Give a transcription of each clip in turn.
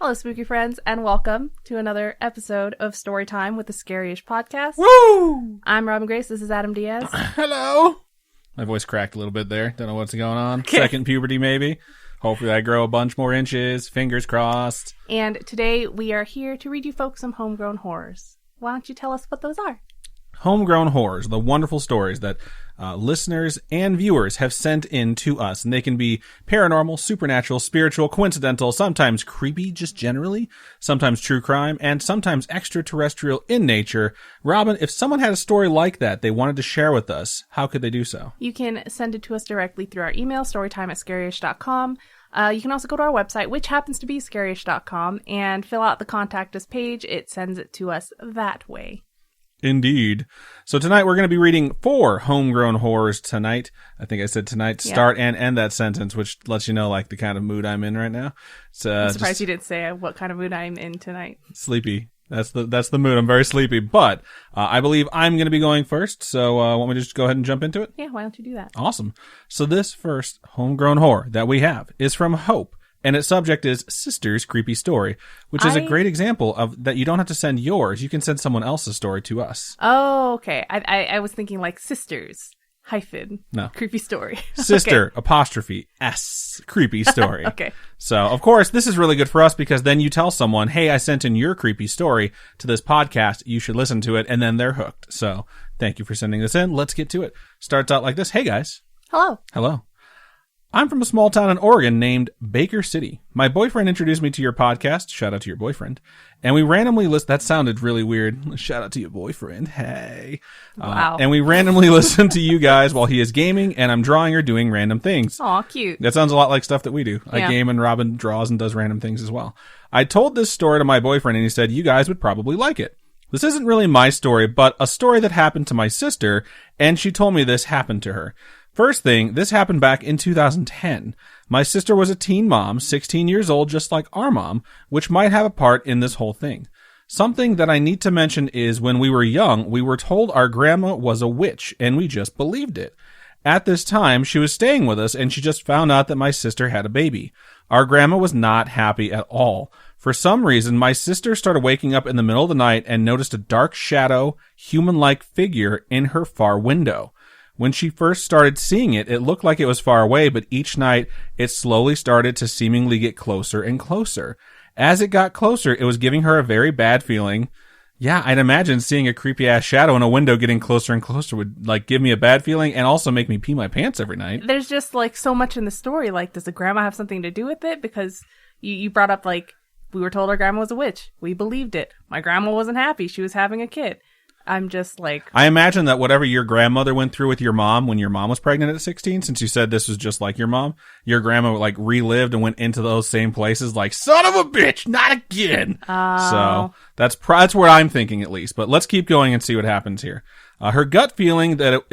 Hello, spooky friends, and welcome to another episode of Storytime with the Scary-ish podcast. Woo! I'm Robin Grace. This is Adam Diaz. Hello. My voice cracked a little bit there. Don't know what's going on. Okay. Second puberty, maybe. Hopefully I grow a bunch more inches. Fingers crossed. And today we are here to read you folks some homegrown horrors. Why don't you tell us what those are? Homegrown horrors, the wonderful stories that listeners and viewers have sent in to us. And they can be paranormal, supernatural, spiritual, coincidental, sometimes creepy, just generally, sometimes true crime, and sometimes extraterrestrial in nature. Robin, if someone had a story like that they wanted to share with us, how could they do so? You can send it to us directly through our email, storytime@scaryish.com. You can also go to our website, which happens to be scaryish.com, and fill out the Contact Us page. It sends it to us that way. Indeed. So tonight we're going to be reading 4 homegrown horrors tonight. I think I said tonight. Yeah. Start and end that sentence, which lets you know like the kind of mood I'm in right now. I'm surprised you didn't say what kind of mood I'm in tonight. Sleepy. That's the mood. I'm very sleepy, but I believe I'm going to be going first. So want me to just go ahead and jump into it? Yeah, why don't you do that? Awesome. So this first homegrown horror that we have is from Hope. And its subject is Sister's Creepy Story, which is a great example of that you don't have to send yours. You can send someone else's story to us. Oh, okay. I was thinking like sisters, No. creepy story. Sister, apostrophe, S, creepy story. Okay. So, of course, this is really good for us because then you tell someone, hey, I sent in your creepy story to this podcast. You should listen to it. And then they're hooked. So thank you for sending this in. Let's get to it. Starts out like this. Hey, guys. Hello. Hello. I'm from a small town in Oregon named Baker City. My boyfriend introduced me to your podcast. Shout out to your boyfriend. And we randomly that sounded really weird. Shout out to your boyfriend. Hey. Wow. And we randomly listen to you guys while he is gaming and I'm drawing or doing random things. Aw, cute. That sounds a lot like stuff that we do. Yeah. I game and Robin draws and does random things as well. I told this story to my boyfriend and he said, you guys would probably like it. This isn't really my story, but a story that happened to my sister, and she told me this happened to her. First thing, this happened back in 2010. My sister was a teen mom, 16 years old, just like our mom, which might have a part in this whole thing. Something that I need to mention is when we were young, we were told our grandma was a witch, and we just believed it. At this time, she was staying with us, and she just found out that my sister had a baby. Our grandma was not happy at all. For some reason, my sister started waking up in the middle of the night and noticed a dark shadow, human-like figure in her far window. When she first started seeing it, it looked like it was far away, but each night it slowly started to seemingly get closer and closer. As it got closer, it was giving her a very bad feeling. Yeah, I'd imagine seeing a creepy-ass shadow in a window getting closer and closer would, like, give me a bad feeling and also make me pee my pants every night. There's just, like, so much in the story. Like, does the grandma have something to do with it? Because you brought up, like, we were told our grandma was a witch. We believed it. My grandma wasn't happy. She was having a kid. I'm just like... I imagine that whatever your grandmother went through with your mom when your mom was pregnant at 16, since you said this was just like your mom, your grandma like relived and went into those same places like, son of a bitch, not again. So that's what I'm thinking at least. But let's keep going and see what happens here. Her gut feeling that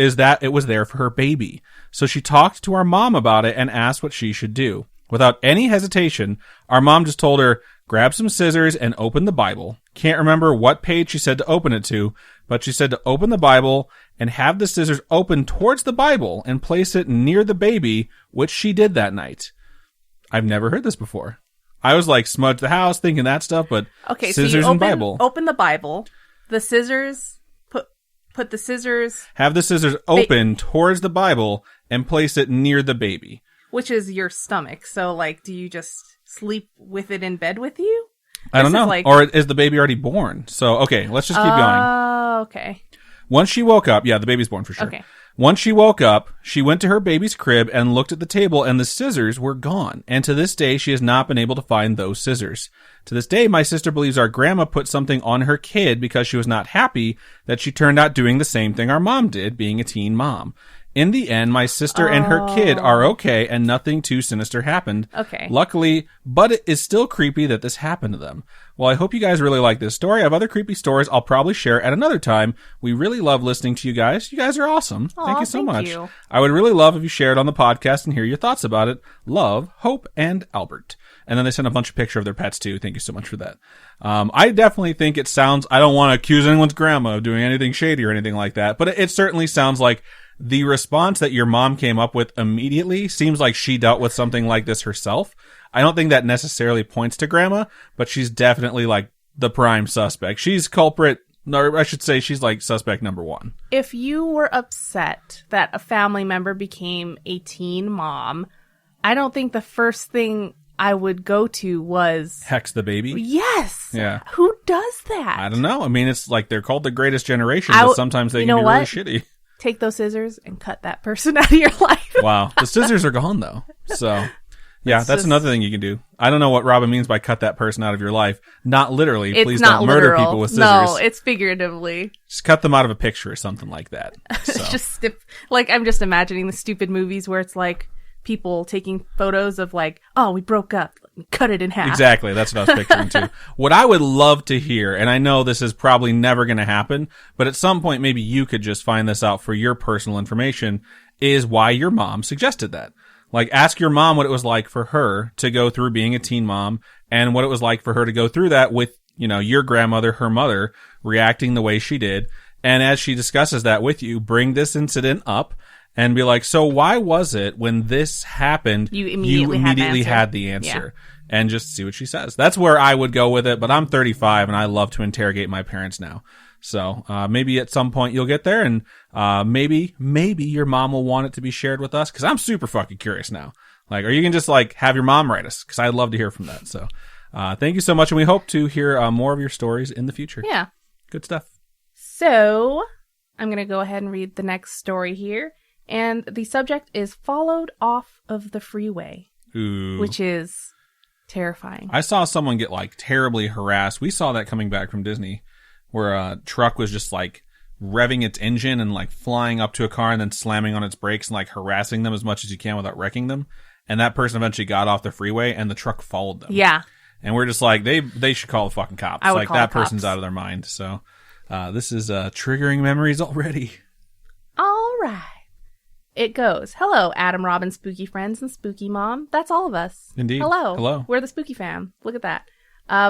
it was there for her baby. So she talked to our mom about it and asked what she should do. Without any hesitation, our mom just told her, grab some scissors and open the Bible. Can't remember what page she said to open it to, but she said to open the Bible and have the scissors open towards the Bible and place it near the baby, which she did that night. I've never heard this before. I was like, smudge the house, thinking that stuff, but okay, scissors so you and Bible. Open the Bible, the scissors, put the scissors... Have the scissors open towards the Bible and place it near the baby. Which is your stomach. So, like, do you just sleep with it in bed with you? I don't know. Or is the baby already born? So, okay, let's just keep going. Oh, okay. Once she woke up, yeah, the baby's born for sure. Okay. Once she woke up, she went to her baby's crib and looked at the table and the scissors were gone. And to this day, she has not been able to find those scissors. To this day, my sister believes our grandma put something on her kid because she was not happy that she turned out doing the same thing our mom did, being a teen mom. In the end, my sister and her kid are okay and nothing too sinister happened. Okay. Luckily, but it is still creepy that this happened to them. Well, I hope you guys really like this story. I have other creepy stories I'll probably share at another time. We really love listening to you guys. You guys are awesome. Thank you so much. You. I would really love if you shared on the podcast and hear your thoughts about it. Love, Hope, and Albert. And then they sent a bunch of pictures of their pets too. Thank you so much for that. I definitely think it sounds, I don't want to accuse anyone's grandma of doing anything shady or anything like that, but it certainly sounds like the response that your mom came up with immediately seems like she dealt with something like this herself. I don't think that necessarily points to grandma, but she's definitely like the prime suspect. She's culprit. No, I should say she's like suspect number one. If you were upset that a family member became a teen mom, I don't think the first thing I would go to was... Hex the baby? Yes. Yeah. Who does that? I don't know. I mean, it's like they're called the greatest generation, but sometimes they can be really shitty. Take those scissors and cut that person out of your life. Wow. The scissors are gone, though. So... Yeah, that's another thing you can do. I don't know what Robin means by cut that person out of your life. Not literally. Please don't murder people with scissors. No, it's figuratively. Just cut them out of a picture or something like that. So. I'm just imagining the stupid movies where it's like people taking photos of like, oh, we broke up. Let me cut it in half. Exactly. That's what I was picturing too. What I would love to hear, and I know this is probably never going to happen, but at some point maybe you could just find this out for your personal information, is why your mom suggested that. Like, ask your mom what it was like for her to go through being a teen mom and what it was like for her to go through that with, you know, your grandmother, her mother, reacting the way she did. And as she discusses that with you, bring this incident up and be like, so why was it when this happened, you immediately had the answer? Yeah. And just see what she says. That's where I would go with it. But I'm 35 and I love to interrogate my parents now. So, maybe at some point you'll get there and, maybe your mom will want it to be shared with us. Cause I'm super fucking curious now. Like, or you can just like have your mom write us. Cause I'd love to hear from that. So, thank you so much. And we hope to hear, more of your stories in the future. Yeah. Good stuff. So I'm going to go ahead and read the next story here. And the subject is followed off of the freeway. Ooh. Which is terrifying. I saw someone get like terribly harassed. We saw that coming back from Disney. Where a truck was just like revving its engine and like flying up to a car and then slamming on its brakes and like harassing them as much as you can without wrecking them. And that person eventually got off the freeway and the truck followed them. Yeah. And we're just like, they should call the fucking cops. Like that person's out of their mind. So, this is, triggering memories already. All right. It goes, hello, Adam, Robin, spooky friends, and spooky mom. That's all of us. Indeed. Hello. We're the spooky fam. Look at that.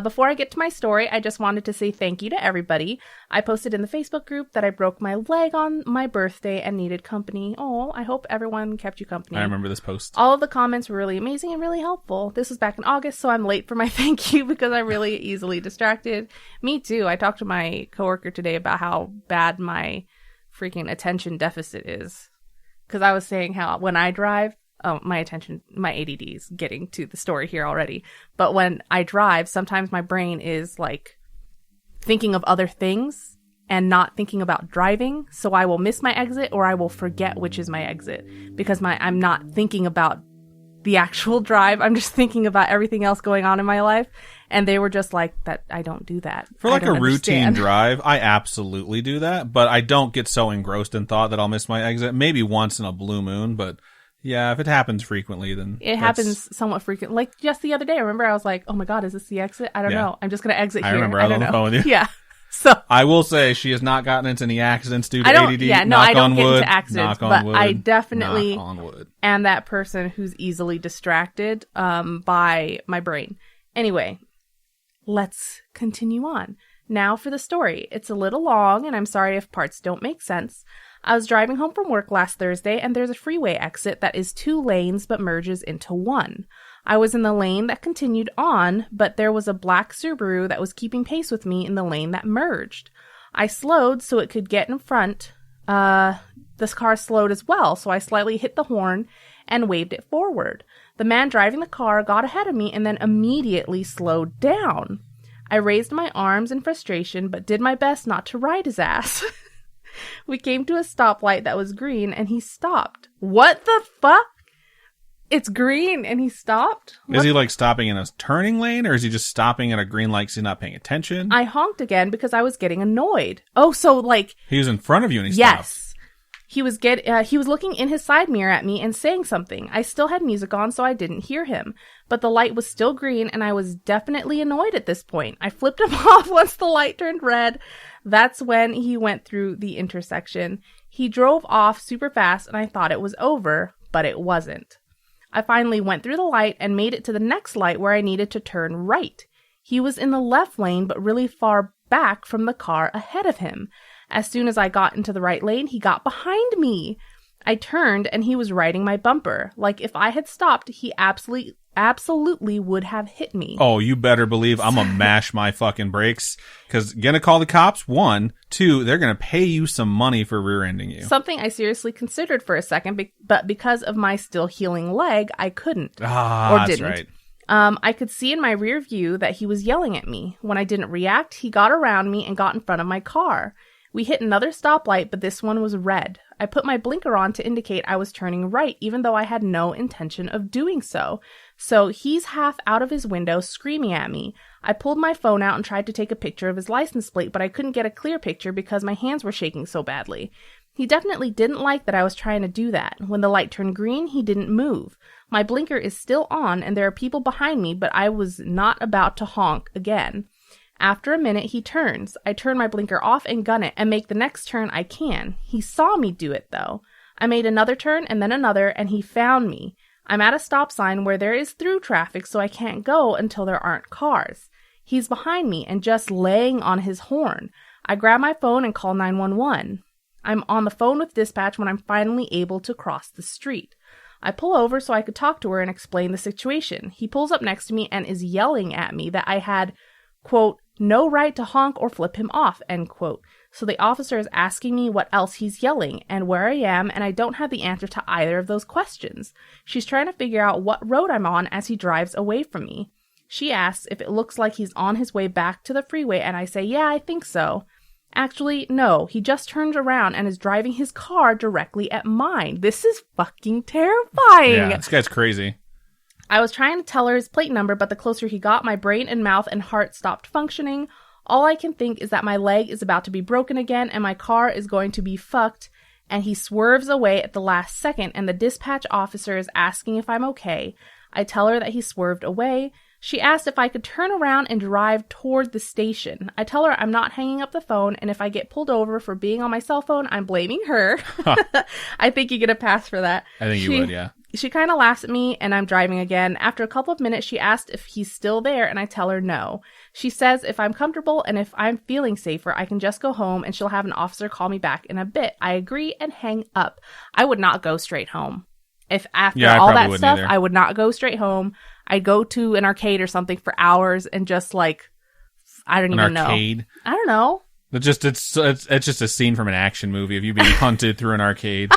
Before I get to my story, I just wanted to say thank you to everybody. I posted in the Facebook group that I broke my leg on my birthday and needed company. Oh, I hope everyone kept you company. I remember this post. All of the comments were really amazing and really helpful. This was back in August, so I'm late for my thank you because I'm really easily distracted. Me too. I talked to my coworker today about how bad my freaking attention deficit is. Because I was saying how when I drive, my ADD is getting to the story here already. But when I drive, sometimes my brain is like thinking of other things and not thinking about driving. So I will miss my exit or I will forget which is my exit because I'm not thinking about the actual drive. I'm just thinking about everything else going on in my life. And they were just like, that I don't do that. For like a routine drive, I absolutely do that. But I don't get so engrossed in thought that I'll miss my exit. Maybe once in a blue moon, but... Yeah, if it happens frequently, then... It happens somewhat frequently. Like, just the other day, I remember I was like, oh my god, is this the exit? I don't know. I'm just going to exit here. I remember I was on the phone with you. Yeah. So I will say she has not gotten into any accidents due to ADD. Yeah, no, I don't get into accidents, but I definitely wood. am that person who's easily distracted by my brain. Anyway, let's continue on. Now for the story. It's a little long, and I'm sorry if parts don't make sense. I was driving home from work last Thursday, and there's a freeway exit that is 2 lanes but merges into one. I was in the lane that continued on, but there was a black Subaru that was keeping pace with me in the lane that merged. I slowed so it could get in front. This car slowed as well, so I slightly hit the horn and waved it forward. The man driving the car got ahead of me and then immediately slowed down. I raised my arms in frustration, but did my best not to ride his ass. We came to a stoplight that was green, and he stopped. What the fuck? It's green, and he stopped? Is he, like, stopping in a turning lane, or is he just stopping at a green light because he's not paying attention? I honked again because I was getting annoyed. Oh, so, like... He was in front of you and he stopped. Yes. He was looking in his side mirror at me and saying something. I still had music on, so I didn't hear him. But the light was still green, and I was definitely annoyed at this point. I flipped him off once the light turned red. That's when he went through the intersection. He drove off super fast, and I thought it was over, but it wasn't. I finally went through the light and made it to the next light where I needed to turn right. He was in the left lane, but really far back from the car ahead of him. As soon as I got into the right lane, he got behind me. I turned, and he was riding my bumper. Like, if I had stopped, he absolutely absolutely would have hit me. Oh, you better believe I'm gonna mash my fucking brakes. Because gonna call the cops, 1. 2, they're gonna pay you some money for rear-ending you. Something I seriously considered for a second, but because of my still healing leg, I couldn't. Or didn't. Right. I could see in my rear view that he was yelling at me. When I didn't react, he got around me and got in front of my car. We hit another stoplight, but this one was red. I put my blinker on to indicate I was turning right, even though I had no intention of doing so. So he's half out of his window screaming at me. I pulled my phone out and tried to take a picture of his license plate, but I couldn't get a clear picture because my hands were shaking so badly. He definitely didn't like that I was trying to do that. When the light turned green, he didn't move. My blinker is still on and there are people behind me, but I was not about to honk again. After a minute, he turns. I turn my blinker off and gun it and make the next turn I can. He saw me do it, though. I made another turn and then another, and he found me. I'm at a stop sign where there is through traffic, so I can't go until there aren't cars. He's behind me and just laying on his horn. I grab my phone and call 911. I'm on the phone with dispatch when I'm finally able to cross the street. I pull over so I could talk to her and explain the situation. He pulls up next to me and is yelling at me that I had, quote, no right to honk or flip him off, end quote. So the officer is asking me what else he's yelling and where I am, and I don't have the answer to either of those questions. She's trying to figure out what road I'm on as he drives away from me. She asks if it looks like he's on his way back to the freeway, and I say, yeah, I think so. Actually, no, he just turned around and is driving his car directly at mine. This is fucking terrifying. Yeah, this guy's crazy. I was trying to tell her his plate number, but the closer he got, my brain and mouth and heart stopped functioning. All I can think is that my leg is about to be broken again and my car is going to be fucked. And he swerves away at the last second and the dispatch officer is asking if I'm okay. I tell her that he swerved away. She asked if I could turn around and drive toward the station. I tell her I'm not hanging up the phone, and if I get pulled over for being on my cell phone, I'm blaming her. I think you get a pass for that. I think you would, yeah. She kind of laughs at me, and I'm driving again. After a couple of minutes, she asked if he's still there, and I tell her no. She says if I'm comfortable and if I'm feeling safer, I can just go home, and she'll have an officer call me back in a bit. I agree and hang up. I would not go straight home. If after all that stuff, I would not go straight home. I'd go to an arcade or something for hours and just like, I don't even know. An arcade? I don't know. It's just a scene from an action movie of you being hunted through an arcade.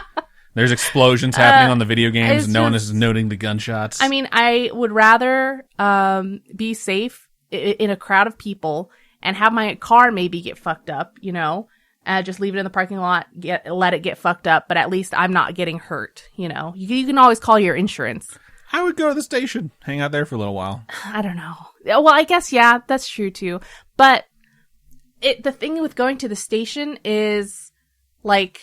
There's explosions happening on the video games. No one is noting the gunshots. I mean, I would rather be safe in a crowd of people and have my car maybe get fucked up, you know? Just leave it in the parking lot, let it get fucked up, but at least I'm not getting hurt, you know? You can always call your insurance. I would go to the station, hang out there for a little while. I don't know. Well, I guess, yeah, that's true too. But the thing with going to the station is, like,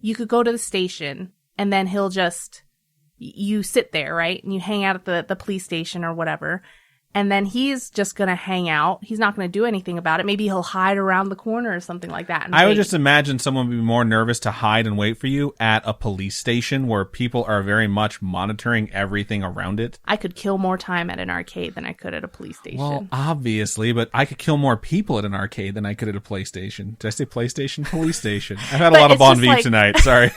you could go to the station and then he'll just, you sit there, right? And you hang out at the police station or whatever. And then he's just going to hang out. He's not going to do anything about it. Maybe he'll hide around the corner or something like that. I would just imagine someone would be more nervous to hide and wait for you at a police station where people are very much monitoring everything around it. I could kill more time at an arcade than I could at a police station. Well, obviously, but I could kill more people at an arcade than I could at a PlayStation. Did I say PlayStation? Police station. I've had a lot of Bon Vivre tonight. Sorry.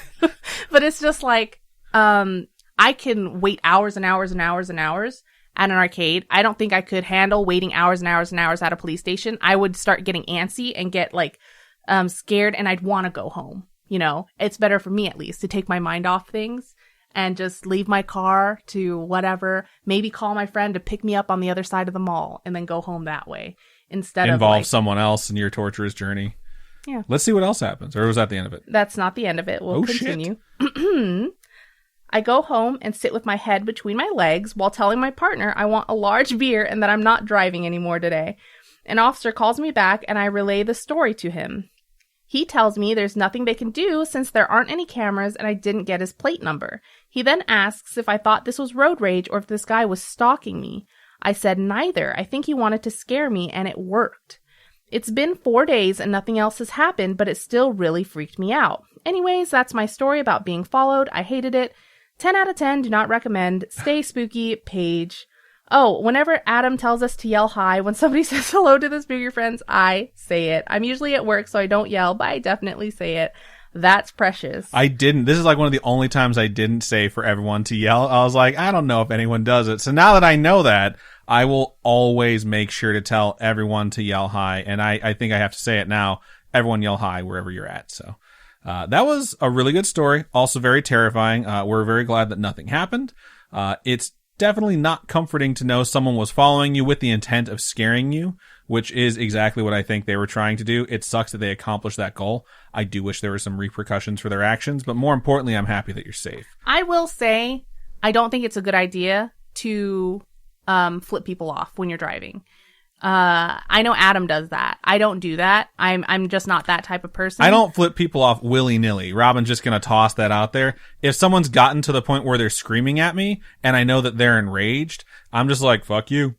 But it's just like, I can wait hours and hours and hours and hours at an arcade. I don't think I could handle waiting hours and hours and hours at a police station. I would start getting antsy and get like scared, and I'd want to go home. You know, it's better for me at least to take my mind off things and just leave my car to whatever. Maybe call my friend to pick me up on the other side of the mall and then go home that way instead of involve someone else in your torturous journey. Yeah. Let's see what else happens. Or was that the end of it? That's not the end of it. We'll continue. I go home and sit with my head between my legs while telling my partner I want a large beer and that I'm not driving anymore today. An officer calls me back and I relay the story to him. He tells me there's nothing they can do since there aren't any cameras and I didn't get his plate number. He then asks if I thought this was road rage or if this guy was stalking me. I said neither. I think he wanted to scare me and it worked. It's been 4 days and nothing else has happened, but it still really freaked me out. Anyways, that's my story about being followed. I hated it. 10 out of 10, do not recommend. Stay spooky, Paige. Oh, whenever Adam tells us to yell hi when somebody says hello to the spooky friends, I say it. I'm usually at work, so I don't yell, but I definitely say it. That's precious. I didn't. This is like one of the only times I didn't say for everyone to yell. I was like, I don't know if anyone does it. So now that I know that, I will always make sure to tell everyone to yell hi. And I think I have to say it now. Everyone yell hi wherever you're at. So that was a really good story. Also very terrifying. We're very glad that nothing happened. It's definitely not comforting to know someone was following you with the intent of scaring you, which is exactly what I think they were trying to do. It sucks that they accomplished that goal. I do wish there were some repercussions for their actions, but more importantly, I'm happy that you're safe. I will say, I don't think it's a good idea to flip people off when you're driving. I know Adam does that. I don't do that. I'm just not that type of person. I don't flip people off willy-nilly. Robin's just going to toss that out there. If someone's gotten to the point where they're screaming at me and I know that they're enraged, I'm just like, fuck you.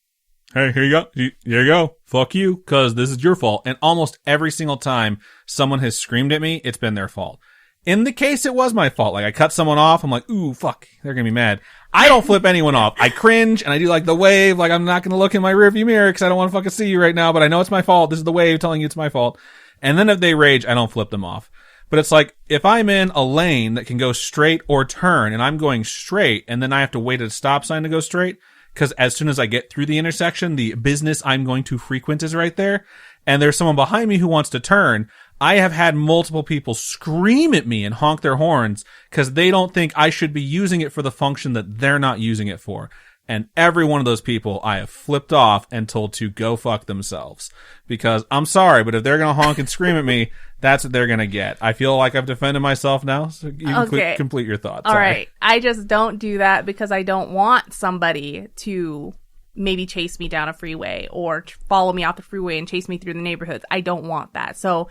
Hey, here you go. Here you go. Fuck you, because this is your fault. And almost every single time someone has screamed at me, it's been their fault. In the case it was my fault, like I cut someone off, I'm like, ooh, fuck, they're gonna be mad. I don't flip anyone off. I cringe and I do like the wave, like I'm not gonna look in my rearview mirror because I don't want to fucking see you right now, but I know it's my fault. This is the wave telling you it's my fault. And then if they rage, I don't flip them off. But it's like, if I'm in a lane that can go straight or turn and I'm going straight and then I have to wait at a stop sign to go straight, because as soon as I get through the intersection, the business I'm going to frequent is right there, and there's someone behind me who wants to turn, I have had multiple people scream at me and honk their horns because they don't think I should be using it for the function that they're not using it for. And every one of those people I have flipped off and told to go fuck themselves. Because I'm sorry, but if they're going to honk and scream at me, that's what they're going to get. I feel like I've defended myself now, so you can complete your thoughts. All right. I just don't do that because I don't want somebody to maybe chase me down a freeway or follow me out the freeway and chase me through the neighborhoods. I don't want that. So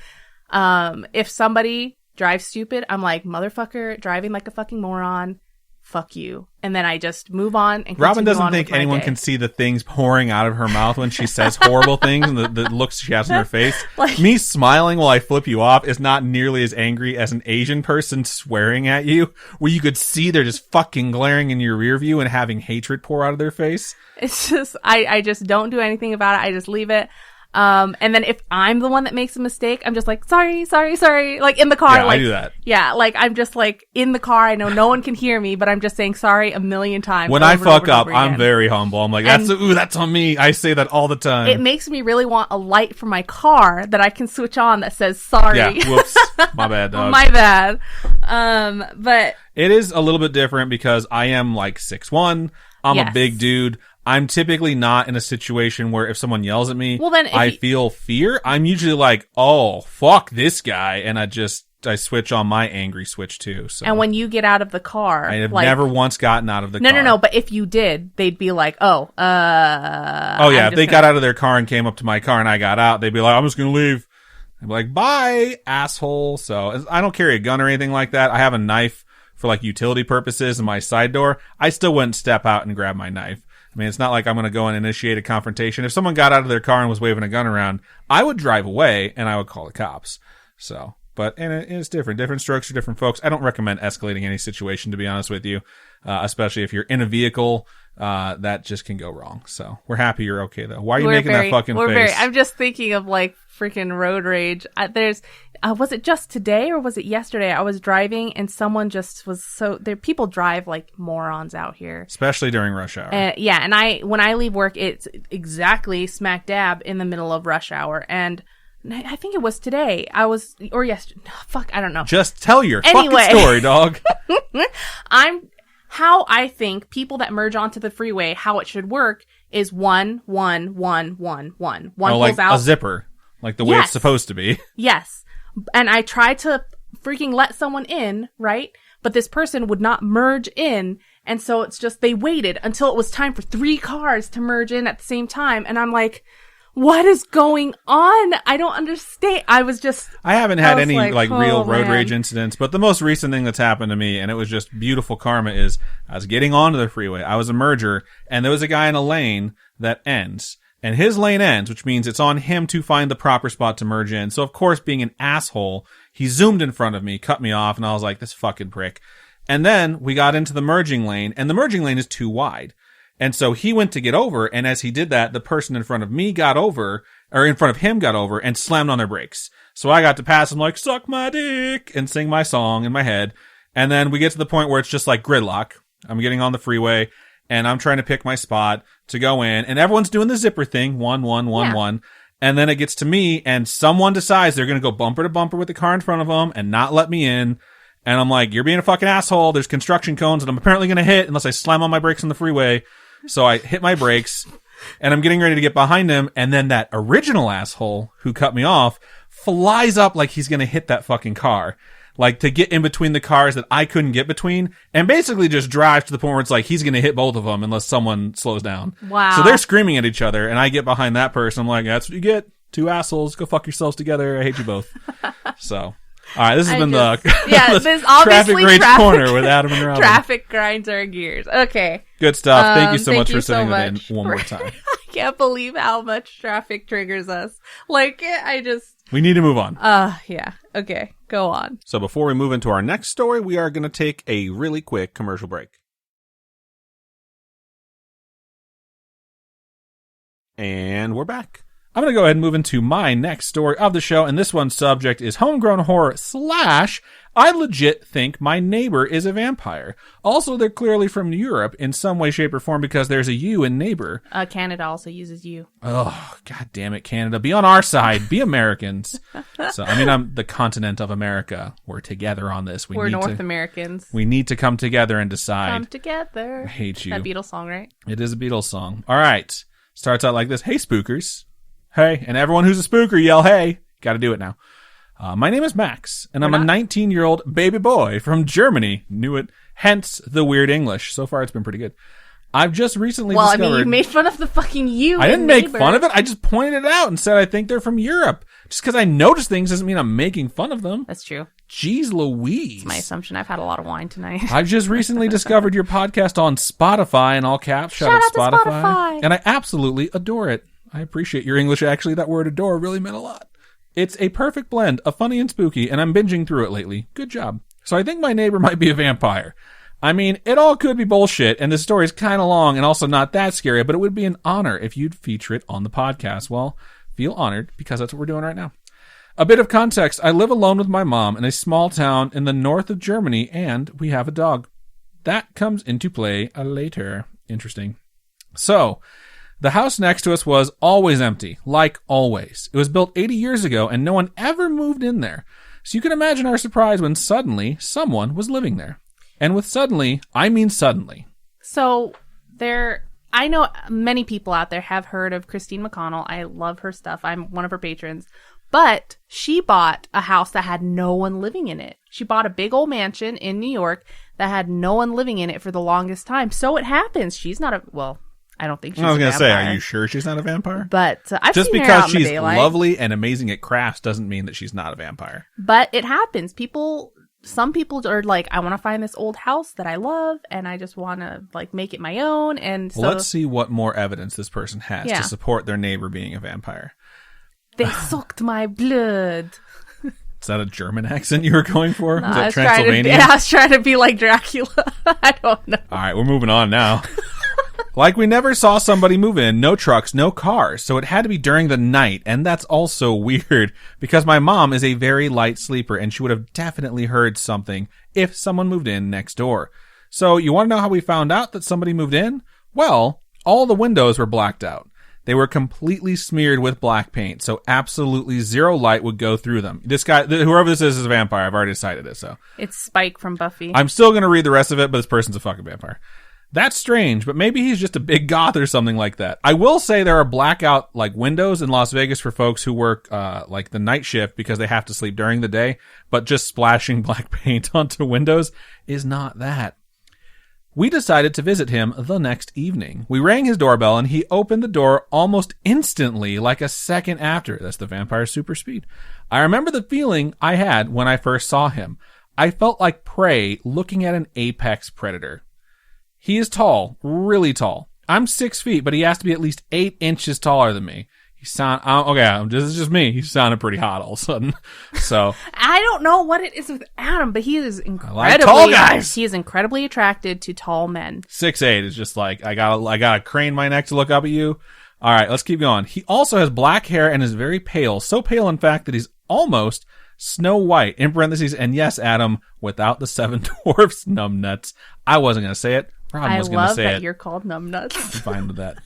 if somebody drives stupid, I'm like, motherfucker, driving like a fucking moron. Fuck you. And then I just move on. And Robin doesn't think anyone can see the things pouring out of her mouth when she says horrible things and the looks she has on her face. Like, me smiling while I flip you off is not nearly as angry as an Asian person swearing at you, where you could see they're just fucking glaring in your rear view and having hatred pour out of their face. It's just, I just don't do anything about it. I just leave it. And then if I'm the one that makes a mistake, I'm just like, sorry. Like in the car. Yeah, like, I do that. Yeah. Like I'm just like in the car. I know no one can hear me, but I'm just saying sorry a million times. When I fuck up, I'm very humble. I'm like, that's on me. I say that all the time. It makes me really want a light for my car that I can switch on that says sorry. Yeah. Whoops. My bad, dog. My bad. But it is a little bit different because I am like 6'1". I'm a big dude. I'm typically not in a situation where if someone yells at me, I feel fear. I'm usually like, oh, fuck this guy. And I switch on my angry switch too. So. And when you get out of the car, I have never once gotten out of the car. No. But if you did, they'd be like, oh yeah. If they got out of their car and came up to my car and I got out, they'd be like, I'm just going to leave. I'd be like, bye, asshole. So I don't carry a gun or anything like that. I have a knife for like utility purposes in my side door. I still wouldn't step out and grab my knife. I mean, it's not like I'm going to go and initiate a confrontation. If someone got out of their car and was waving a gun around, I would drive away and I would call the cops. So, and it's different. Different strokes for different folks. I don't recommend escalating any situation, to be honest with you, especially if you're in a vehicle. That just can go wrong. So we're happy you're okay, though. Why are you making that fucking face? I'm just thinking of like freaking road rage. Was it just today or was it yesterday? I was driving and someone just was people drive like morons out here. Especially during rush hour. Yeah. And when I leave work, it's exactly smack dab in the middle of rush hour. And I think it was today. Or yesterday. Fuck, I don't know. Just tell your fucking story, dog. How I think people that merge onto the freeway, how it should work is one. One like pulls out. A zipper. Like the way it's supposed to be. Yes. And I tried to freaking let someone in, right? But this person would not merge in. And so it's just, they waited until it was time for 3 cars to merge in at the same time. And I'm like, what is going on? I don't understand. I haven't had any real road rage incidents, but the most recent thing that's happened to me, and it was just beautiful karma, is I was getting onto the freeway. I was a merger, and there was a guy in a lane that ends. And his lane ends, which means it's on him to find the proper spot to merge in. So, of course, being an asshole, he zoomed in front of me, cut me off, and I was like, this fucking prick. And then we got into the merging lane, and the merging lane is too wide. And so he went to get over, and as he did that, the person in front of me got over, or in front of him got over, and slammed on their brakes. So I got to pass him like, suck my dick, and sing my song in my head. And then we get to the point where it's just like gridlock. I'm getting on the freeway, and I'm trying to pick my spot to go in, and everyone's doing the zipper thing, 1, 1, 1, 1. And then it gets to me, and someone decides they're going to go bumper to bumper with the car in front of them and not let me in. And I'm like, you're being a fucking asshole. There's construction cones that I'm apparently going to hit unless I slam on my brakes on the freeway. So I hit my brakes, and I'm getting ready to get behind him, and then that original asshole who cut me off flies up like he's going to hit that fucking car. Like, to get in between the cars that I couldn't get between, and basically just drives to the point where it's like he's going to hit both of them unless someone slows down. Wow. So they're screaming at each other, and I get behind that person. I'm like, that's what you get. 2 assholes. Go fuck yourselves together. I hate you both. So... All right, this has been the this obviously Traffic Rage Corner with Adam and Robin. Traffic grinds our gears. Okay. Good stuff. Thank you so much for sending that in one more time. I can't believe how much traffic triggers us. Like, We need to move on. Yeah. Okay, go on. So before we move into our next story, we are going to take a really quick commercial break. And we're back. I'm going to go ahead and move into my next story of the show, and this one's subject is homegrown horror / I legit think my neighbor is a vampire. Also, they're clearly from Europe in some way, shape, or form because there's a U in neighbor. Canada also uses U. Oh, god damn it, Canada. Be on our side. Be Americans. So, I mean, I'm the continent of America. We're together on this. We're North Americans. We need to come together and decide. Come together. I hate you. That Beatles song, right? It is a Beatles song. All right. Starts out like this. Hey, spookers. Hey, and everyone who's a spooker, yell hey. Gotta do it now. My name is Max, and I'm a 19-year-old baby boy from Germany. Knew it. Hence the weird English. So far, it's been pretty good. I've just recently discovered... Well, I mean, you made fun of the fucking you. I didn't make fun of it. I just pointed it out and said I think they're from Europe. Just because I notice things doesn't mean I'm making fun of them. That's true. Jeez Louise. It's my assumption. I've had a lot of wine tonight. I've just recently discovered your podcast on Spotify in all caps. Shout out Spotify. And I absolutely adore it. I appreciate your English. Actually, that word adore really meant a lot. It's a perfect blend of funny and spooky, and I'm binging through it lately. Good job. So I think my neighbor might be a vampire. I mean, it all could be bullshit, and the story's kind of long and also not that scary, but it would be an honor if you'd feature it on the podcast. Well, feel honored, because that's what we're doing right now. A bit of context. I live alone with my mom in a small town in the north of Germany, and we have a dog. That comes into play later. Interesting. So... the house next to us was always empty, like always. It was built 80 years ago, and no one ever moved in there. So you can imagine our surprise when suddenly someone was living there. And with suddenly, I mean suddenly. So I know many people out there have heard of Christine McConnell. I love her stuff. I'm one of her patrons. But she bought a house that had no one living in it. She bought a big old mansion in New York that had no one living in it for the longest time. So it happens. She's not I don't think she's a vampire. I was going to say, are you sure she's not a vampire? But I've just seen her out in the because she's daylight. Lovely and amazing at crafts doesn't mean that she's not a vampire. But it happens. Some people are like, I want to find this old house that I love, and I just want to like make it my own. And so let's see what more evidence this person has to support their neighbor being a vampire. They sucked my blood. Is that a German accent you were going for? No, Is that Transylvania? I was trying to be like Dracula. I don't know. All right, we're moving on now. Like we never saw somebody move in, no trucks, no cars, so it had to be during the night, and that's also weird, because my mom is a very light sleeper, and she would have definitely heard something if someone moved in next door. So you want to know how we found out that somebody moved in? Well, all the windows were blacked out. They were completely smeared with black paint, so absolutely zero light would go through them. This guy, whoever this is a vampire. I've already decided it, so. It's Spike from Buffy. I'm still going to read the rest of it, but this person's a fucking vampire. That's strange, but maybe he's just a big goth or something like that. I will say there are blackout like windows in Las Vegas for folks who work like the night shift because they have to sleep during the day, but just splashing black paint onto windows is not that. We decided to visit him the next evening. We rang his doorbell and he opened the door almost instantly, like a second after. That's the vampire super speed. I remember the feeling I had when I first saw him. I felt like prey looking at an apex predator. He is tall, really tall. I'm 6 feet, but he has to be at least 8 inches taller than me. Okay, this is just me. He sounded pretty hot all of a sudden. So I don't know what it is with Adam, but he is incredibly like tall guys. He is incredibly attracted to tall men. 6'8" is just like I gotta crane my neck to look up at you. All right, let's keep going. He also has black hair and is very pale. So pale, in fact, that he's almost Snow White. In parentheses, and yes, Adam, without the 7 dwarfs numbnuts. I wasn't gonna say it. Robin was gonna say it. I love that you're called numbnuts. I'm fine with that.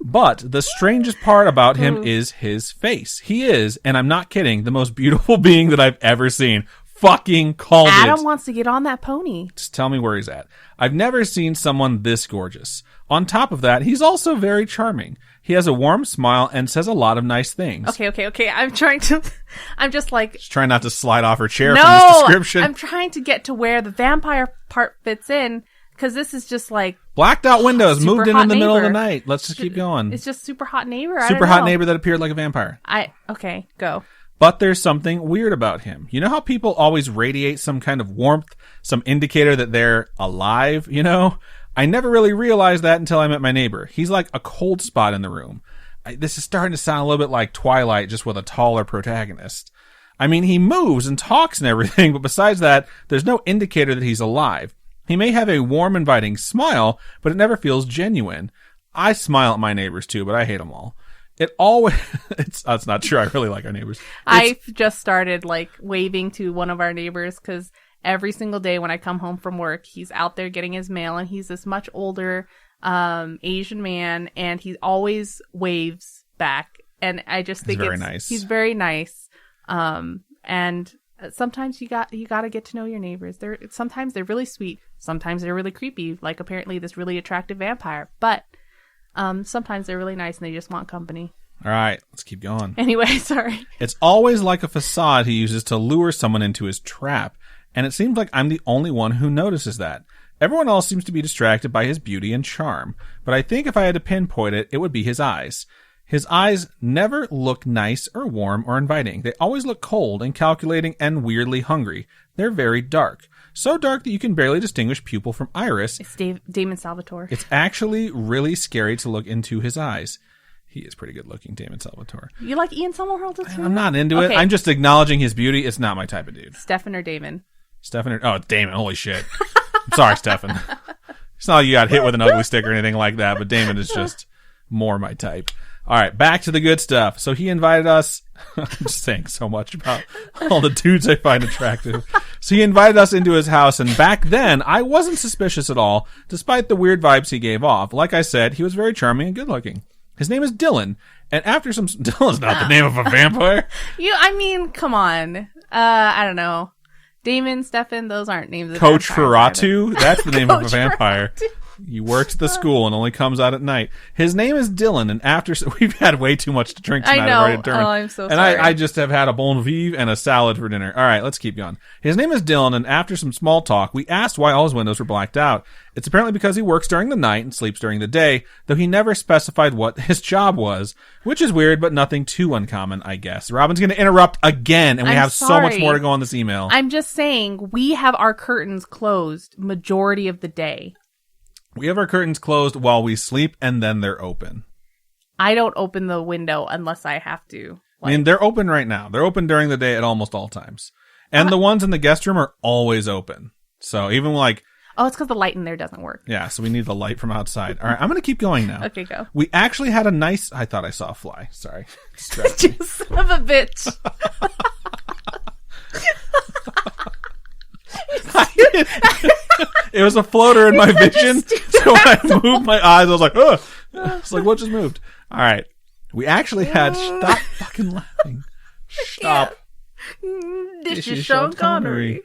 But the strangest part about him is his face. He is, and I'm not kidding, the most beautiful being that I've ever seen. Fucking called it. Adam wants to get on that pony. Just tell me where he's at. I've never seen someone this gorgeous. On top of that, he's also very charming. He has a warm smile and says a lot of nice things. Okay. I'm just trying not to slide off her chair from this description. I'm trying to get to where the vampire part fits in. Because this is just like... Blacked out windows, moved in the middle of the neighbor. night. Let's just keep going. It's just super hot neighbor. Super hot neighbor that appeared like a vampire. Okay, go. But there's something weird about him. You know how people always radiate some kind of warmth, some indicator that they're alive, you know? I never really realized that until I met my neighbor. He's like a cold spot in the room. This is starting to sound a little bit like Twilight, just with a taller protagonist. I mean, he moves and talks and everything, but besides that, there's no indicator that he's alive. He may have a warm, inviting smile, but it never feels genuine. I smile at my neighbors too, but I hate them all. It always, that's not true. I really like our neighbors. I've just started like waving to one of our neighbors because every single day when I come home from work, he's out there getting his mail and he's this much older, Asian man and he always waves back. And I just think he's very nice. And sometimes you got to get to know your neighbors. Sometimes they're really sweet. Sometimes they're really creepy, like apparently this really attractive vampire. But sometimes they're really nice and they just want company. All right, let's keep going. Anyway, sorry. It's always like a facade he uses to lure someone into his trap, and it seems like I'm the only one who notices that. Everyone else seems to be distracted by his beauty and charm, but I think if I had to pinpoint it, it would be his eyes. His eyes never look nice or warm or inviting. They always look cold and calculating and weirdly hungry. They're very dark. So dark that you can barely distinguish pupil from iris. It's Damon Salvatore. It's actually really scary to look into his eyes. He is pretty good looking, Damon Salvatore. You like Ian Somerhalder too? I'm not into it. I'm just acknowledging his beauty. It's not my type of dude. Stefan or Damon? Oh, Damon. Holy shit. I'm sorry, Stefan. It's not like you got hit with an ugly stick or anything like that, but Damon is just more my type. All right, back to the good stuff. So he invited us. I'm just saying so much about all the dudes I find attractive. So he invited us into his house, and back then, I wasn't suspicious at all, despite the weird vibes he gave off. Like I said, he was very charming and good-looking. His name is Dylan, and after some... Dylan's not the name of a vampire. Come on. I don't know. Damon, Stefan, those aren't names of Coach vampires. Ferratu? That's the name of a vampire. He works at the school and only comes out at night. His name is Dylan, and after we've had way too much to drink tonight. I know. Already during, I'm so and sorry. I just have had a bon vivre and a salad for dinner. All right, let's keep going. His name is Dylan, and after some small talk, we asked why all his windows were blacked out. It's apparently because he works during the night and sleeps during the day, though he never specified what his job was, which is weird, but nothing too uncommon, I guess. Robin's going to interrupt again, and we have so much more to go on this email. I'm just saying, we have our curtains closed majority of the day. We have our curtains closed while we sleep, and then they're open. I don't open the window unless I have to. I mean, they're open right now. They're open during the day at almost all times. And the ones in the guest room are always open. So even like... Oh, it's because the light in there doesn't work. Yeah, so we need the light from outside. All right, I'm going to keep going now. Okay, go. We actually had a nice... I thought I saw a fly. Sorry. You son of a bitch. It was a floater in my vision. So when I moved my eyes, I was like, oh. It's like, what just moved? All right. We actually had... Stop fucking laughing. Stop. This is Sean Connery.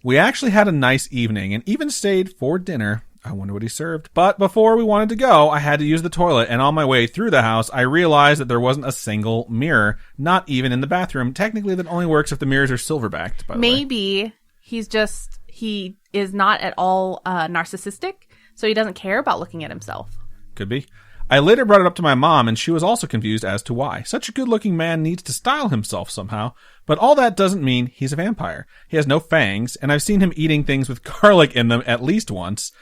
We actually had a nice evening and even stayed for dinner. I wonder what he served. But before we wanted to go, I had to use the toilet, and on my way through the house, I realized that there wasn't a single mirror, not even in the bathroom. Technically, that only works if the mirrors are silver-backed, by the way. Maybe he is not at all narcissistic, so he doesn't care about looking at himself. Could be. I later brought it up to my mom, and she was also confused as to why. Such a good-looking man needs to style himself somehow, but all that doesn't mean he's a vampire. He has no fangs, and I've seen him eating things with garlic in them at least once.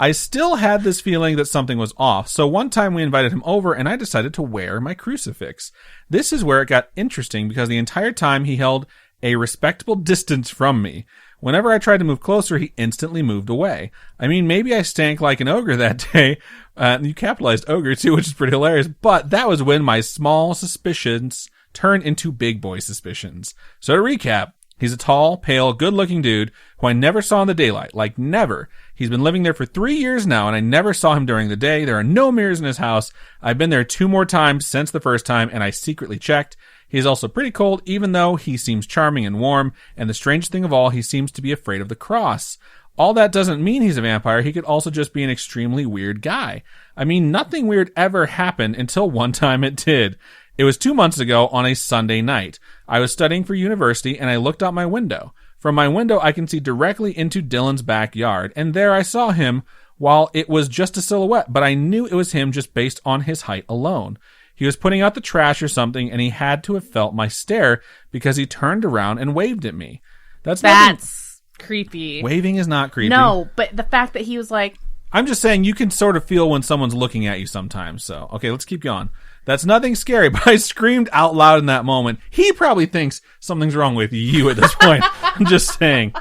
I still had this feeling that something was off, so one time we invited him over and I decided to wear my crucifix. This is where it got interesting because the entire time he held a respectable distance from me. Whenever I tried to move closer, he instantly moved away. I mean, maybe I stank like an ogre that day. You capitalized ogre too, which is pretty hilarious, but that was when my small suspicions turned into big boy suspicions. So to recap, he's a tall, pale, good-looking dude who I never saw in the daylight. Like, never. He's been living there for 3 years now, and I never saw him during the day. There are no mirrors in his house. I've been there 2 more times since the first time, and I secretly checked. He's also pretty cold, even though he seems charming and warm, and the strangest thing of all, he seems to be afraid of the cross. All that doesn't mean he's a vampire. He could also just be an extremely weird guy. I mean, nothing weird ever happened until one time it did. It was 2 months ago on a Sunday night. I was studying for university and I looked out my window. From my window, I can see directly into Dylan's backyard, and there I saw him while it was just a silhouette, but I knew it was him just based on his height alone. He was putting out the trash or something, and he had to have felt my stare because he turned around and waved at me. That's creepy. Waving is not creepy. No, but the fact that he was like... I'm just saying you can sort of feel when someone's looking at you sometimes, so... Okay, let's keep going. That's nothing scary, but I screamed out loud in that moment. He probably thinks something's wrong with you at this point. I'm just saying.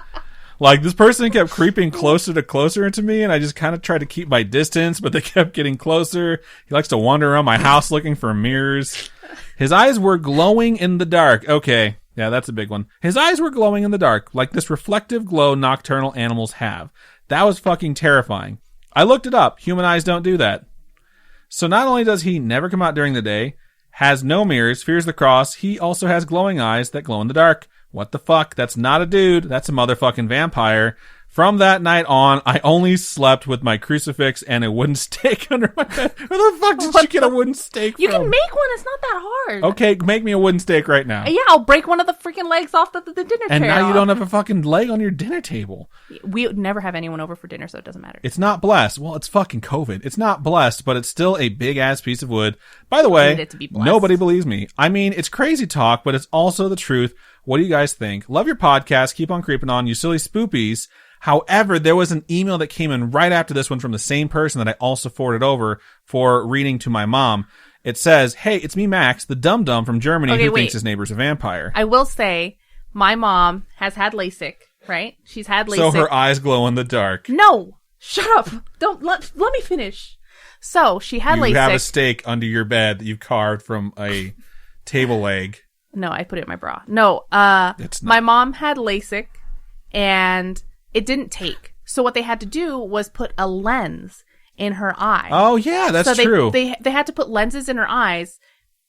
Like, this person kept creeping closer to closer into me, and I just kind of tried to keep my distance, but they kept getting closer. He likes to wander around my house looking for mirrors. His eyes were glowing in the dark. Okay, yeah, that's a big one. His eyes were glowing in the dark, like this reflective glow nocturnal animals have. That was fucking terrifying. I looked it up. Human eyes don't do that. So not only does he never come out during the day, has no mirrors, fears the cross, he also has glowing eyes that glow in the dark. What the fuck? That's not a dude. That's a motherfucking vampire. From that night on, I only slept with my crucifix and a wooden stake under my bed. Where the fuck did you get a wooden stake from? You can make one. It's not that hard. Okay, make me a wooden stake right now. Yeah, I'll break one of the freaking legs off the dinner table. And now you don't have a fucking leg on your dinner table. We would never have anyone over for dinner, so it doesn't matter. It's not blessed. Well, it's fucking COVID. It's not blessed, but it's still a big-ass piece of wood. By the way, nobody believes me. I mean, it's crazy talk, but it's also the truth. What do you guys think? Love your podcast. Keep on creeping on, you silly spoopies. However, there was an email that came in right after this one from the same person that I also forwarded over for reading to my mom. It says, hey, it's me, Max, the dum-dum from Germany who thinks his neighbor's a vampire. I will say, my mom has had LASIK, right? She's had LASIK. So her eyes glow in the dark. No! Shut up! Don't let me finish. So, she had LASIK. You have a stake under your bed that you've carved from a table leg. No, I put it in my bra. No, my mom had LASIK, and it didn't take. So what they had to do was put a lens in her eye. Oh, yeah, that's true. They had to put lenses in her eyes,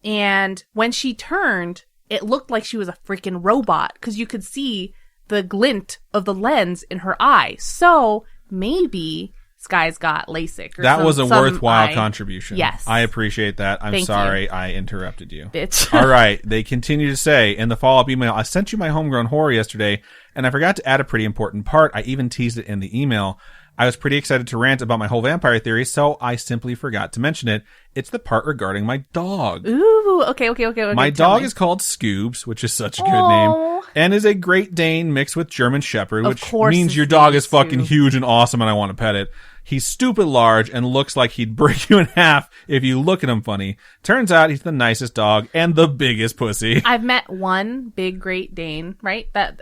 and when she turned, it looked like she was a freaking robot, because you could see the glint of the lens in her eye. So maybe this guy's got LASIK. Or that was a worthwhile contribution. Yes. I appreciate that. I'm sorry I interrupted you. Bitch. All right. They continue to say in the follow-up email, I sent you my homegrown horror yesterday, and I forgot to add a pretty important part. I even teased it in the email. I was pretty excited to rant about my whole vampire theory, so I simply forgot to mention it. It's the part regarding my dog. Ooh, okay. My dog is called Scoobs, which is such a good name, and is a Great Dane mixed with German Shepherd, which means your dog is fucking huge and awesome and I want to pet it. He's stupid large and looks like he'd break you in half if you look at him funny. Turns out he's the nicest dog and the biggest pussy. I've met one big Great Dane, right? That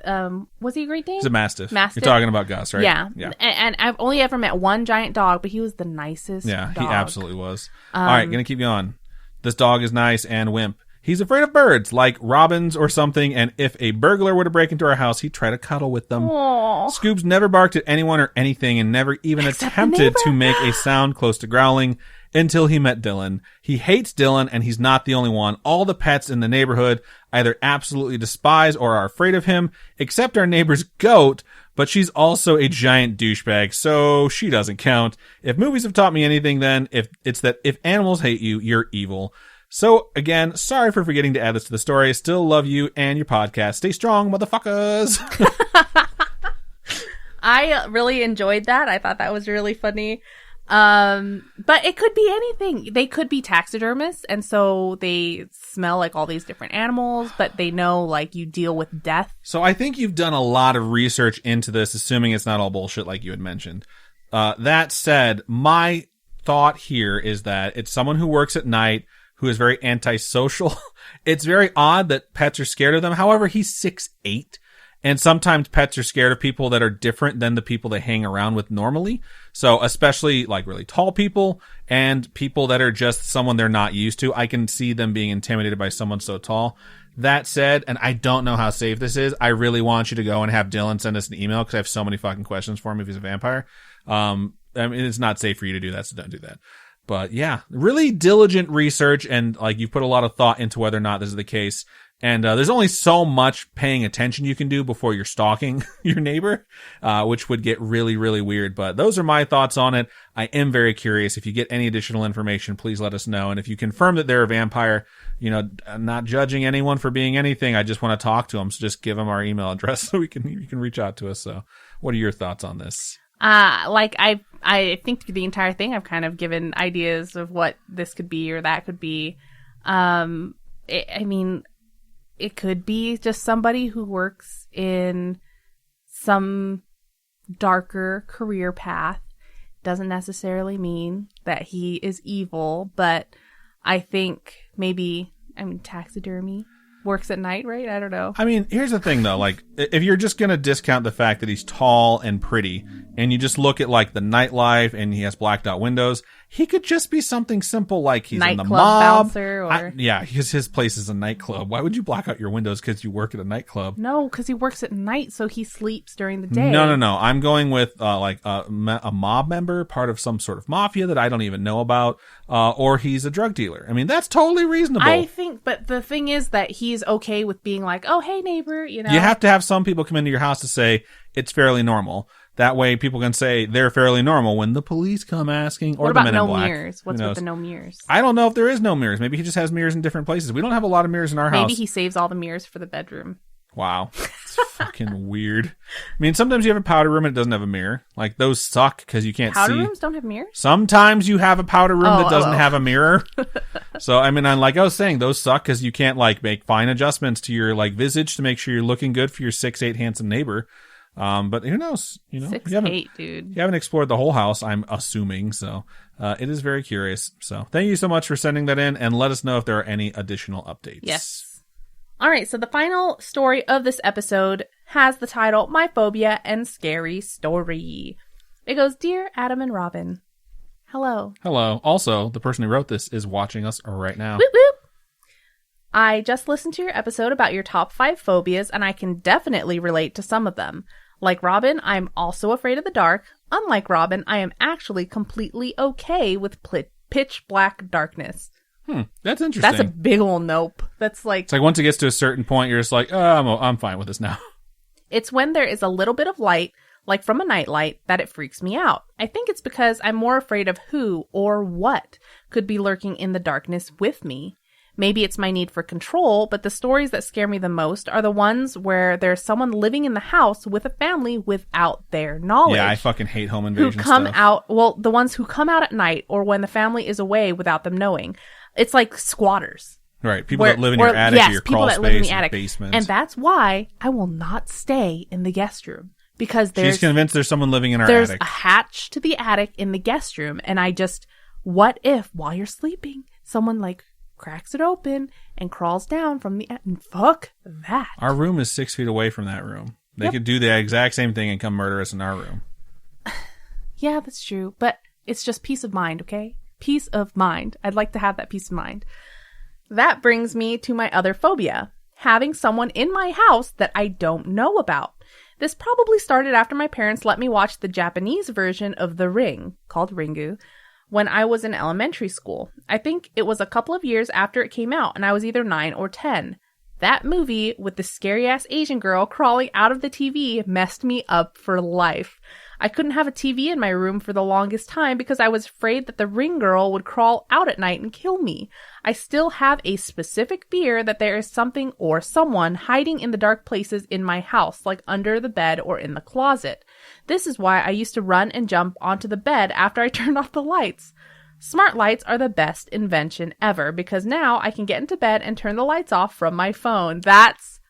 was he a Great Dane? He's a Mastiff. You're talking about Gus, right? Yeah. And I've only ever met one giant dog, but he was the nicest dog. He absolutely was. All right, gonna keep you on. This dog is nice and wimp. He's afraid of birds, like robins or something, and if a burglar were to break into our house, he'd try to cuddle with them. Aww. Scoobs never barked at anyone or anything and never even attempted to make a sound close to growling until he met Dylan. He hates Dylan, and he's not the only one. All the pets in the neighborhood either absolutely despise or are afraid of him, except our neighbor's goat, but she's also a giant douchebag, so she doesn't count. If movies have taught me anything, then it's that if animals hate you, you're evil. So, again, sorry for forgetting to add this to the story. I still love you and your podcast. Stay strong, motherfuckers. I really enjoyed that. I thought that was really funny. But it could be anything. They could be taxidermists, and so they smell like all these different animals, but they know, like, you deal with death. So I think you've done a lot of research into this, assuming it's not all bullshit like you had mentioned. That said, my thought here is that it's someone who works at night who is very antisocial. It's very odd that pets are scared of them. However, he's 6'8", and sometimes pets are scared of people that are different than the people they hang around with normally. So especially like really tall people and people that are just someone they're not used to. I can see them being intimidated by someone so tall. That said, and I don't know how safe this is, I really want you to go and have Dylan send us an email because I have so many fucking questions for him if he's a vampire. I mean, it's not safe for you to do that, so don't do that. But yeah, really diligent research, and like you've put a lot of thought into whether or not this is the case. And there's only so much paying attention you can do before you're stalking your neighbor, which would get really, really weird. But those are my thoughts on it. I am very curious. If you get any additional information, please let us know. And if you confirm that they're a vampire, you know, I'm not judging anyone for being anything. I just want to talk to them. So just give them our email address so you can reach out to us. So what are your thoughts on this? I think through the entire thing, I've kind of given ideas of what this could be or that could be. It could be just somebody who works in some darker career path. Doesn't necessarily mean that he is evil, but I think maybe, taxidermy works at night, right? I don't know. I mean, here's the thing though, like, if you're just gonna discount the fact that he's tall and pretty, and you just look at like the nightlife and he has blacked out windows, he could just be something simple like he's in the mob. Bouncer or... yeah, because his place is a nightclub. Why would you black out your windows because you work at a nightclub? No, because he works at night, so he sleeps during the day. No. I'm going with like a mob member, part of some sort of mafia that I don't even know about, or he's a drug dealer. I mean, that's totally reasonable. I think, but the thing is that he's okay with being like, oh, hey, neighbor, you know. You have to have some people come into your house to say it's fairly normal. That way people can say they're fairly normal when the police come asking, or what the about men no in black. Mirrors? What's with the no mirrors? I don't know if there is no mirrors. Maybe he just has mirrors in different places. We don't have a lot of mirrors in our house. Maybe he saves all the mirrors for the bedroom. Wow. It's fucking weird. I mean, sometimes you have a powder room and it doesn't have a mirror. Like, those suck because you can't see. Powder rooms don't have mirrors? Sometimes you have a powder room that doesn't have a mirror. So, I mean, like I was saying, those suck because you can't, like, make fine adjustments to your, like, visage to make sure you're looking good for your 6'8" handsome neighbor. But who knows? You know, 6'8", dude. You haven't explored the whole house, I'm assuming. So, it is very curious. So, thank you so much for sending that in, and let us know if there are any additional updates. Yes. All right. So the final story of this episode has the title "My Phobia and Scary Story." It goes, "Dear Adam and Robin, hello." Hello. Also, the person who wrote this is watching us right now. Whoop whoop. I just listened to your episode about your top 5 phobias, and I can definitely relate to some of them. Like Robin, I'm also afraid of the dark. Unlike Robin, I am actually completely okay with pitch black darkness. That's interesting. That's a big ol' nope. That's like... It's like once it gets to a certain point, you're just like, oh, I'm fine with this now. It's when there is a little bit of light, like from a nightlight, that it freaks me out. I think it's because I'm more afraid of who or what could be lurking in the darkness with me. Maybe it's my need for control, but the stories that scare me the most are the ones where there's someone living in the house with a family without their knowledge. Yeah, I fucking hate home invasion who come stuff. out, well, the ones who come out at night or when the family is away without them knowing. It's like squatters. Right, people that live in your attic or your crawl space or basement. And that's why I will not stay in the guest room. Because she's convinced there's someone living in our attic. There's a hatch to the attic in the guest room, and what if, while you're sleeping, someone like cracks it open and crawls down from the attic? Fuck that. Our room is 6 feet away from that room. They could do the exact same thing and come murder us in our room. Yeah, that's true. But it's just peace of mind, okay? Peace of mind. I'd like to have that peace of mind. That brings me to my other phobia, having someone in my house that I don't know about. This probably started after my parents let me watch the Japanese version of The Ring, called Ringu, when I was in elementary school. I think it was a couple of years after it came out, and I was either 9 or 10. That movie with the scary-ass Asian girl crawling out of the TV messed me up for life. I couldn't have a TV in my room for the longest time because I was afraid that the ring girl would crawl out at night and kill me. I still have a specific fear that there is something or someone hiding in the dark places in my house, like under the bed or in the closet. This is why I used to run and jump onto the bed after I turned off the lights. Smart lights are the best invention ever because now I can get into bed and turn the lights off from my phone. That's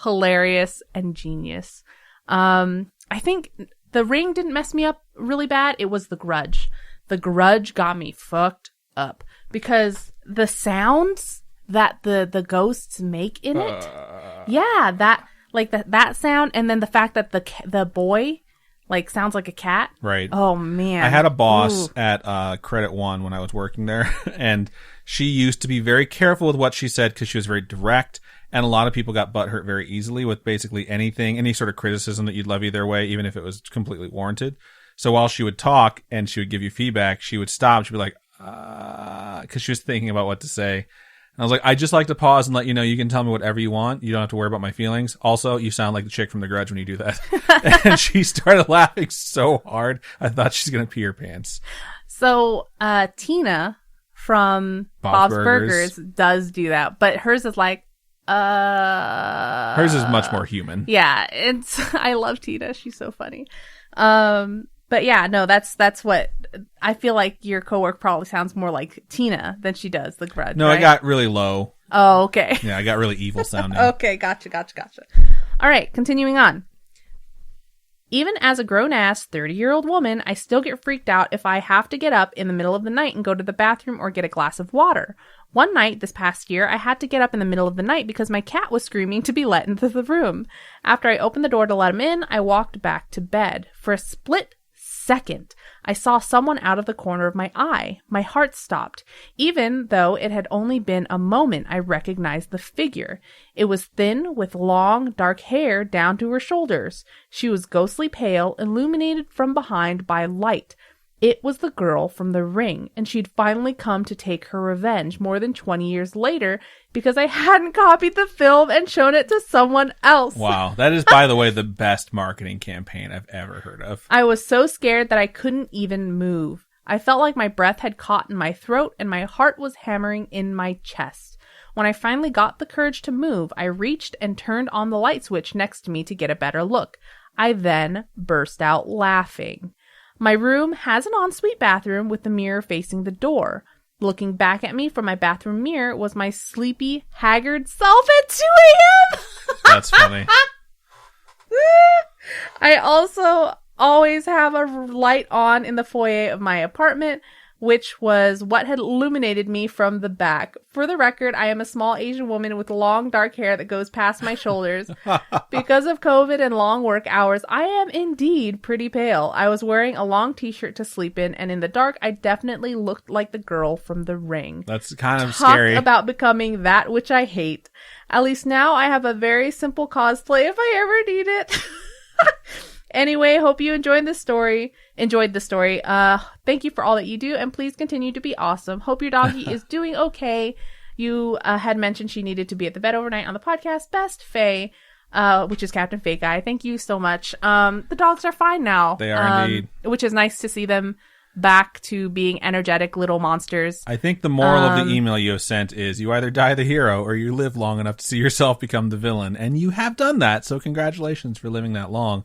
hilarious and genius. I think The Ring didn't mess me up really bad, it was The Grudge. The Grudge got me fucked up because the sounds that the ghosts make in it, that sound, and then the fact that the boy like sounds like a cat. Right. Oh man. I had a boss at Credit One when I was working there, and she used to be very careful with what she said because she was very direct, and a lot of people got butthurt very easily with basically anything, any sort of criticism that you'd levy their way, even if it was completely warranted. So while she would talk and she would give you feedback, she would stop. She'd be like, because she was thinking about what to say. And I was like, I just like to pause and let you know you can tell me whatever you want. You don't have to worry about my feelings. Also, you sound like the chick from The Grudge when you do that. And she started laughing so hard, I thought she's going to pee her pants. So Tina from Bob's Burgers does do that, but hers is like, hers is much more human. Yeah, I love Tina. She's so funny. But yeah, no, that's what I feel like. Your coworker probably sounds more like Tina than she does The Grudge. No, right? I got really low. Oh, okay. Yeah, I got really evil sounding. Okay, gotcha. All right, continuing on. Even as a grown-ass 30-year-old woman, I still get freaked out if I have to get up in the middle of the night and go to the bathroom or get a glass of water. One night this past year, I had to get up in the middle of the night because my cat was screaming to be let into the room. After I opened the door to let him in, I walked back to bed. For a split second, I saw someone out of the corner of my eye. My heart stopped. Even though it had only been a moment, I recognized the figure. It was thin, with long, dark hair down to her shoulders. She was ghostly pale, illuminated from behind by light. It was the girl from The Ring, and she'd finally come to take her revenge more than 20 years later because I hadn't copied the film and shown it to someone else. Wow. That is, by the way, the best marketing campaign I've ever heard of. I was so scared that I couldn't even move. I felt like my breath had caught in my throat and my heart was hammering in my chest. When I finally got the courage to move, I reached and turned on the light switch next to me to get a better look. I then burst out laughing. My room has an ensuite bathroom with the mirror facing the door. Looking back at me from my bathroom mirror was my sleepy, haggard self at 2 a.m. That's funny. I also always have a light on in the foyer of my apartment, which was what had illuminated me from the back. For the record, I am a small Asian woman with long dark hair that goes past my shoulders. Because of COVID and long work hours, I am indeed pretty pale. I was wearing a long t-shirt to sleep in, and in the dark, I definitely looked like the girl from The Ring. That's kind of Talk scary. about becoming that which I hate. At least now I have a very simple cosplay if I ever need it. Anyway, hope you enjoyed the story. Thank you for all that you do, and please continue to be awesome. Hope your doggy is doing okay. You had mentioned she needed to be at the bed overnight on the podcast. Best, Faye, which is Captain Faye Guy. Thank you so much. The dogs are fine now. They are indeed. Which is nice to see them back to being energetic little monsters. I think the moral of the email you have sent is you either die the hero or you live long enough to see yourself become the villain. And you have done that, so congratulations for living that long.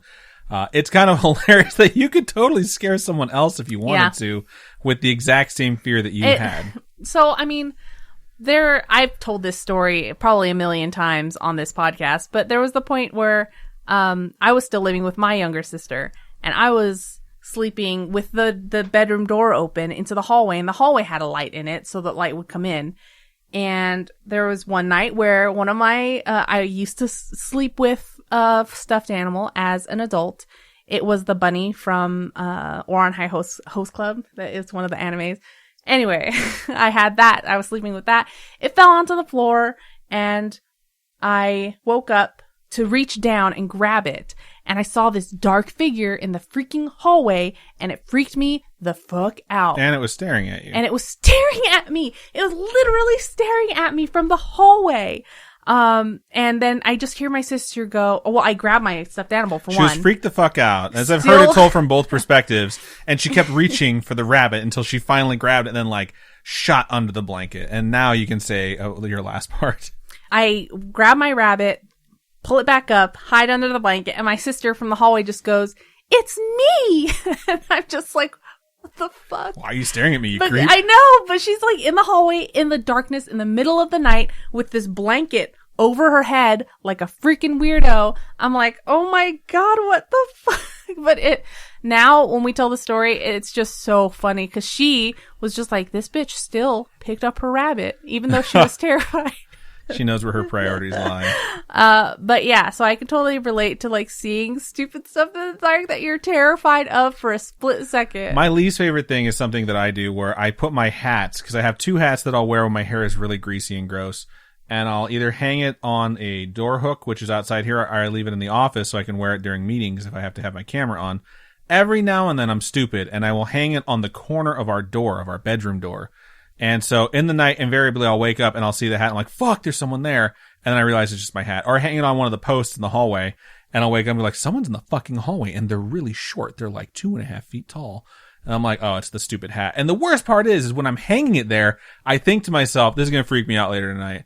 It's kind of hilarious that you could totally scare someone else if you wanted to with the exact same fear that you had. So, I mean, I've told this story probably a million times on this podcast, but there was the point where I was still living with my younger sister, and I was sleeping with the bedroom door open into the hallway, and the hallway had a light in it so that light would come in. And there was one night where one of my, I used to sleep with a stuffed animal as an adult. It was the bunny from Ouran High Host Club. That is one of the animes. Anyway, I had that. I was sleeping with that. It fell onto the floor, and I woke up to reach down and grab it. And I saw this dark figure in the freaking hallway, and it freaked me the fuck out. And it was staring at you. And it was staring at me. It was literally staring at me from the hallway. And then I just hear my sister go, well, I grabbed my stuffed animal for one. She was freaked the fuck out, as I've heard it told from both perspectives. And she kept reaching for the rabbit until she finally grabbed it and then like shot under the blanket. And now you can say your last part. I grab my rabbit, pull it back up, hide under the blanket, and my sister from the hallway just goes, "It's me!" And I'm just like, what the fuck? Why are you staring at me, you creep? I know, but she's like in the hallway, in the darkness, in the middle of the night, with this blanket over her head, like a freaking weirdo. I'm like, oh my god, what the fuck? But now when we tell the story, it's just so funny because she was just like, this bitch still picked up her rabbit, even though she was terrified. She knows where her priorities lie. But yeah, so I can totally relate to like seeing stupid stuff in the dark that you're terrified of for a split second. My least favorite thing is something that I do where I put my hats, because I have 2 hats that I'll wear when my hair is really greasy and gross. And I'll either hang it on a door hook, which is outside here, or I leave it in the office so I can wear it during meetings if I have to have my camera on. Every now and then I'm stupid, and I will hang it on the corner of our door, of our bedroom door. And so in the night, invariably, I'll wake up and I'll see the hat. I'm like, fuck, there's someone there. And then I realize it's just my hat. Or I hang it on one of the posts in the hallway, and I'll wake up and be like, someone's in the fucking hallway, and they're really short. They're like 2.5 feet tall. And I'm like, oh, it's the stupid hat. And the worst part is when I'm hanging it there, I think to myself, this is going to freak me out later tonight.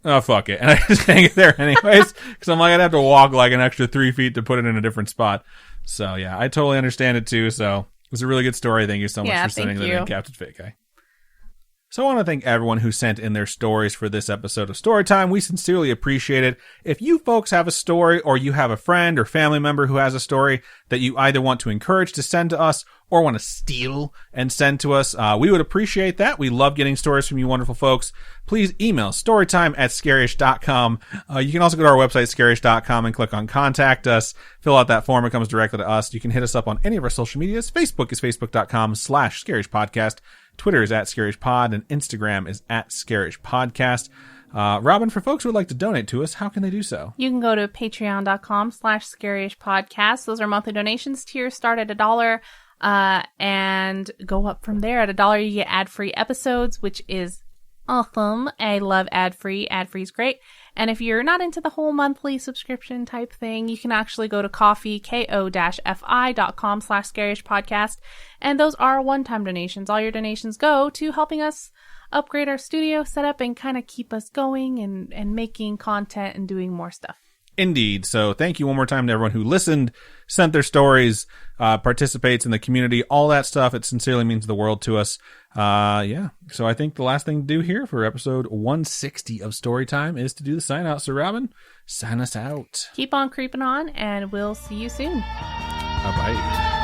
Oh, fuck it. And I just hang it there anyways, because I'm like, I'd have to walk like an extra 3 feet to put it in a different spot. So yeah, I totally understand it too. So it was a really good story. Thank you so much for sending that in, Captain Fake Guy. So I want to thank everyone who sent in their stories for this episode of Storytime. We sincerely appreciate it. If you folks have a story, or you have a friend or family member who has a story that you either want to encourage to send to us or want to steal and send to us, we would appreciate that. We love getting stories from you wonderful folks. Please email storytime@scarish.com. You can also go to our website, scarish.com, and click on Contact Us. Fill out that form. It comes directly to us. You can hit us up on any of our social medias. Facebook is facebook.com/scarishpodcast. Twitter is @scarishpod, and Instagram is @scarishpodcast. Robin, for folks who would like to donate to us, how can they do so? You can go to patreon.com/scaryishpodcast. Those are monthly donations. Tiers start at $1 and go up from there. At $1, you get ad-free episodes, which is awesome. I love ad-free. Ad-free is great. And if you're not into the whole monthly subscription type thing, you can actually go to ko-fi.com/scarishpodcast. And those are one-time donations. All your donations go to helping us upgrade our studio setup and kind of keep us going and making content and doing more stuff. Indeed. So thank you one more time to everyone who listened, sent their stories, participates in the community, all that stuff. It sincerely means the world to us. Yeah. So I think the last thing to do here for episode 160 of Storytime is to do the sign out. So Robin, sign us out. Keep on creeping on, and we'll see you soon. Bye-bye.